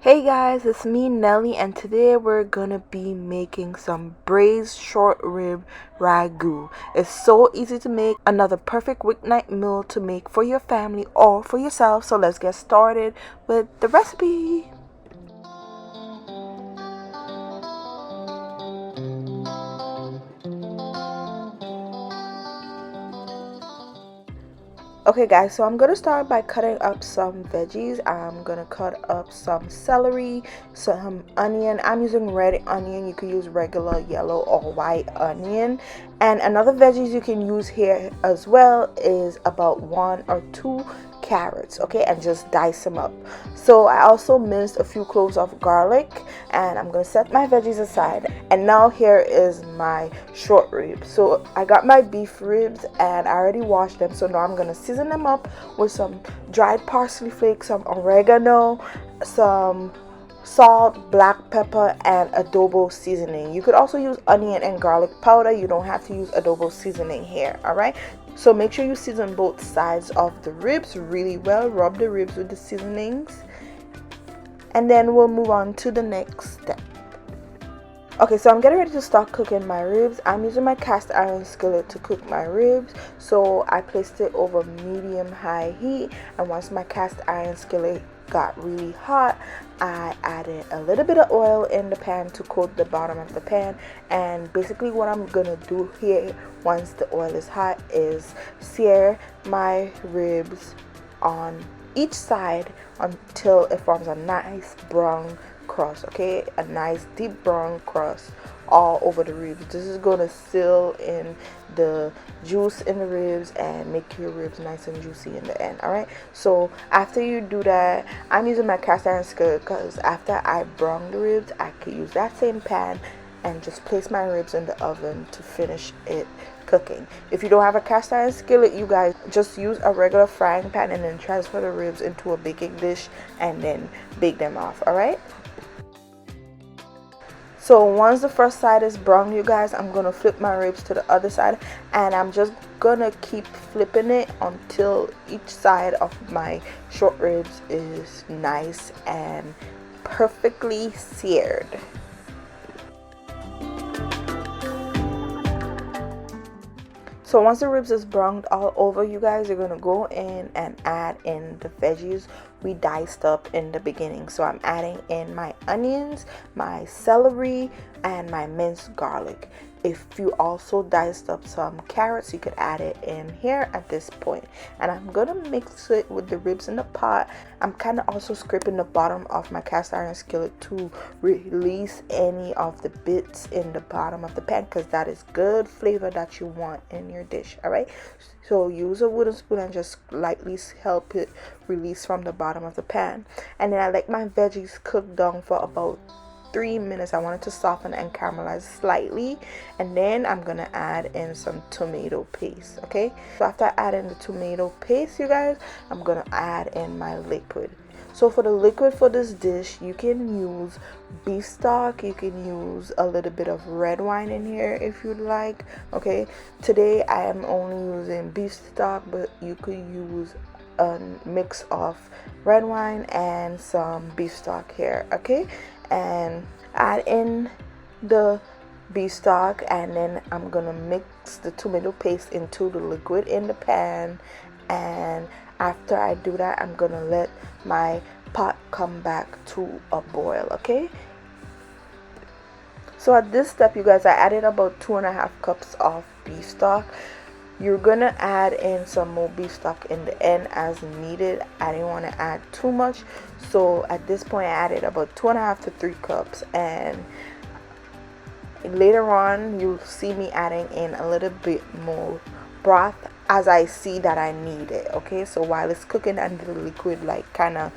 Hey guys, it's me Nelly, and today we're gonna be making some braised short rib ragu. It's so easy to make, another perfect weeknight meal to make for your family or for yourself. So let's get started with the recipe. Okay guys, so I'm gonna start by cutting up some veggies. I'm gonna cut up some celery, some onion. I'm using red onion. You could use regular yellow or white onion. And another veggies you can use here as well is about 1 or 2 carrots, okay, and just dice them up. So I also minced a few cloves of garlic, and I'm gonna set my veggies aside. And now here is my short ribs. So I got my beef ribs and I already washed them, so now I'm gonna season them up with some dried parsley flakes, some oregano, some salt, black pepper, and adobo seasoning. You could also use onion and garlic powder. You don't have to use adobo seasoning here. All right, so make sure you season both sides of the ribs really well. Rub the ribs with the seasonings, and then we'll move on to the next step. Okay, so I'm getting ready to start cooking my ribs. I'm using my cast iron skillet to cook my ribs. So I placed it over medium-high heat, and once my cast iron skillet got really hot, I added a little bit of oil in the pan to coat the bottom of the pan. And basically what I'm gonna do here once the oil is hot is sear my ribs on each side until it forms a nice brown crust, okay, a nice deep brown crust all over the ribs. This is going to seal in the juice in the ribs and make your ribs nice and juicy in the end. All right, so after you do that, I'm using my cast iron skillet because after I brown the ribs, I could use that same pan and just place my ribs in the oven to finish it cooking. If you don't have a cast iron skillet, you guys just use a regular frying pan and then transfer the ribs into a baking dish and then bake them off. All right, so once the first side is brown, you guys, I'm gonna flip my ribs to the other side, and I'm just gonna keep flipping it until each side of my short ribs is nice and perfectly seared. So once the ribs is browned all over, you guys, you're gonna go in and add in the veggies we diced up in the beginning. So I'm adding in my onions, my celery, and my minced garlic. If you also diced up some carrots, you could add it in here at this point. And I'm gonna mix it with the ribs in the pot. I'm kind of also scraping the bottom of my cast iron skillet to release any of the bits in the bottom of the pan, because that is good flavor that you want in your dish. All right, so use a wooden spoon and just lightly help it release from the bottom of the pan. And then I let my veggies cook down for about 3 minutes. I want it to soften and caramelize slightly, and then I'm gonna add in some tomato paste. Okay, so after I add in the tomato paste, you guys, I'm gonna add in my liquid. So for the liquid for this dish, you can use beef stock, you can use a little bit of red wine in here if you'd like. Okay, today I am only using beef stock, but you could use a mix of red wine and some beef stock here. Okay, and add in the beef stock, and then I'm gonna mix the tomato paste into the liquid in the pan. And after I do that, I'm gonna let my pot come back to a boil. Okay, so at this step, you guys, I added about 2.5 cups of beef stock. You're gonna add in some more beef stock in the end as needed. I didn't want to add too much, so at this point I added about 2.5 to 3 cups, and later on you'll see me adding in a little bit more broth as I see that I need it. Okay, so while it's cooking and the liquid like kind of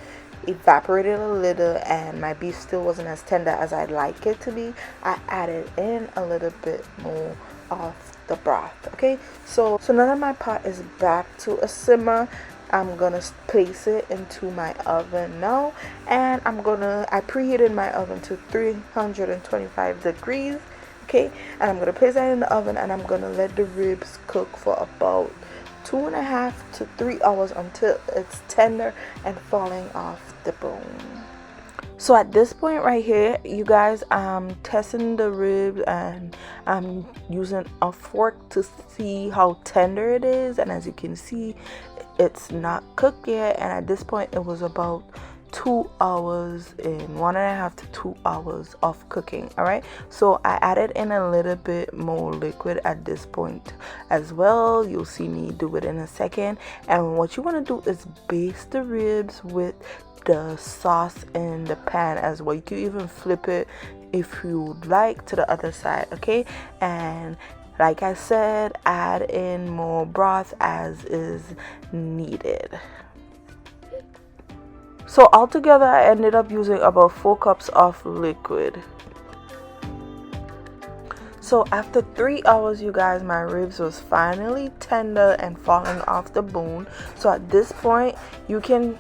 evaporated a little and my beef still wasn't as tender as I'd like it to be, I added in a little bit more of the broth. Okay, so now that my pot is back to a simmer, I'm gonna place it into my oven now, and I preheated my oven to 325 degrees. Okay, and I'm gonna place that in the oven, and I'm gonna let the ribs cook for about 2.5 to 3 hours until it's tender and falling off the bone. So at this point right here, you guys, I'm testing the ribs and I'm using a fork to see how tender it is, and as you can see, it's not cooked yet. And at this point it was about 2 hours, in 1.5 to 2 hours of cooking. All right, so I added in a little bit more liquid at this point as well. You'll see me do it in a second. And what you want to do is baste the ribs with the sauce in the pan as well. You can even flip it if you'd like to the other side. Okay, and like I said, add in more broth as is needed. So altogether I ended up using about 4 cups of liquid. So after 3 hours, you guys, my ribs was finally tender and falling off the bone. So at this point you can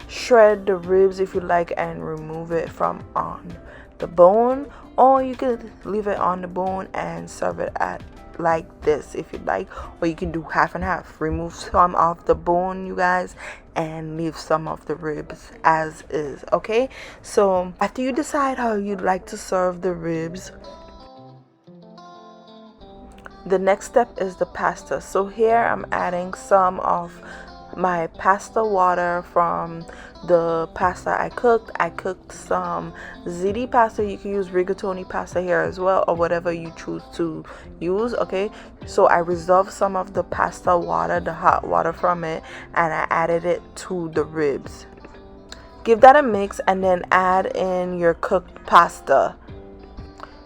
shred the ribs if you like and remove it from on the bone, or you could leave it on the bone and serve it at like this if you'd like, or you can do half and half. Remove some of the bone, you guys, and leave some of the ribs as is. Okay, so after you decide how you'd like to serve the ribs, the next step is the pasta. So here I'm adding some of my pasta water from the pasta I cooked. I cooked some ziti pasta. You can use rigatoni pasta here as well, or whatever you choose to use. Okay, so I reserved some of the pasta water, the hot water from it, and I added it to the ribs. Give that a mix and then add in your cooked pasta.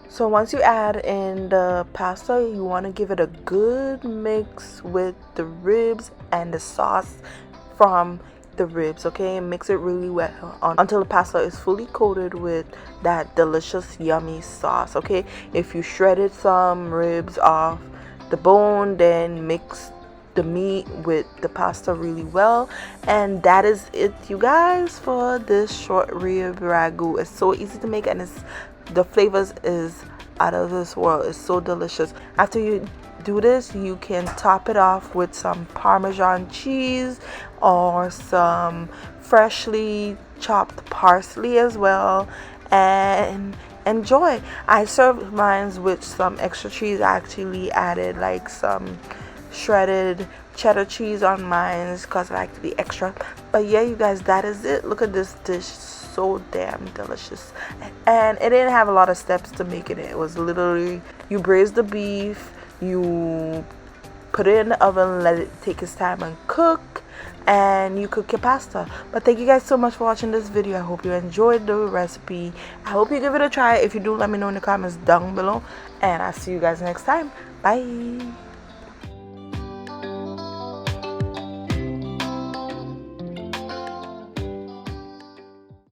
So once you add in the pasta, you want to give it a good mix with the ribs and the sauce from the ribs. Okay, mix it really well until the pasta is fully coated with that delicious yummy sauce. Okay, if you shredded some ribs off the bone, then mix the meat with the pasta really well. And that is it, you guys, for this short rib ragu. It's so easy to make, and the flavors is out of this world. It's so delicious. After you do this, you can top it off with some Parmesan cheese or some freshly chopped parsley as well, and enjoy. I served mine with some extra cheese. I actually added like some shredded cheddar cheese on mine because I like to be extra. But yeah, you guys, that is it. Look at this dish, so damn delicious. And it didn't have a lot of steps to making it. It was literally, you braise the beef, you put it in the oven, let it take its time and cook, and you cook your pasta. But thank you guys so much for watching this video. I hope you enjoyed the recipe. I hope you give it a try. If you do, let me know in the comments down below, and I'll see you guys next time. Bye.